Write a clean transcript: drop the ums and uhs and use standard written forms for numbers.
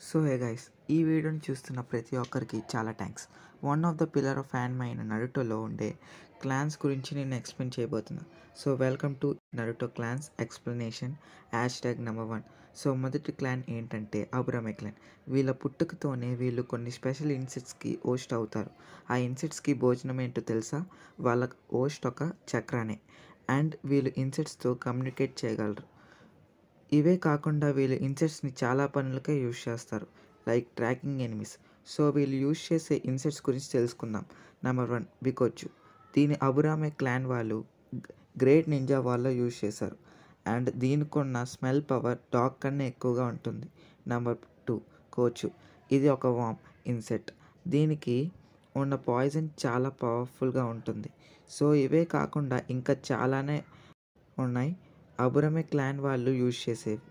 So hey guys, ఈ వీడియోని చూస్తున్న ప్రతి ఒక్కరికి చాలా thanks. One of the pillar of anime అయిన నరుటోలో ఉండే క్లాన్స్ గురించి నేను ఎక్స్ప్లెయిన్ చేయబోతున్నా. So welcome to Naruto clans explanation #1. So మొదటి క్లాన్ ఏంటంటే అబురామే క్లాన్. వీళ్ళ పుట్టుకతోనే వీళ్ళు కొన్ని స్పెషల్ ఇన్సెక్ట్స్కి హోస్ట్ అవుతారు. ఆ ఇన్సెక్ట్స్కి భోజనం ఏంటో తెలుసా? వాళ్ళ హోస్ట్ ఒక చక్రానే. అండ్ వీళ్ళు ఇన్సెక్ట్స్తో కమ్యూనికేట్ చేయగలరు. ఇవే కాకుండా వీళ్ళు ఇన్సెక్ట్స్ని చాలా పనులకే యూజ్ చేస్తారు, లైక్ ట్రాకింగ్ ఎనిమీస్. సో వీళ్ళు యూజ్ చేసే ఇన్సెక్ట్స్ గురించి తెలుసుకుందాం. నెంబర్ 1 బికోచు. దీని అబురామే క్లాన్ వాళ్ళు గ్రేట్ నింజా వాళ్ళలో యూజ్ చేశారు. అండ్ దీనికున్న స్మెల్ పవర్ డాగ్ కన్నా ఎక్కువగా ఉంటుంది. Number 2 coach. ఇది ఒక వామ్ ఇన్సెక్ట్. దీనికి ఉన్న పాయిజన్ చాలా పవర్ఫుల్గా ఉంటుంది. సో ఇవే కాకుండా ఇంకా చాలానే ఉన్నాయి అబురామే క్లాన్ వాళ్ళు యూజ్ చేసేవి.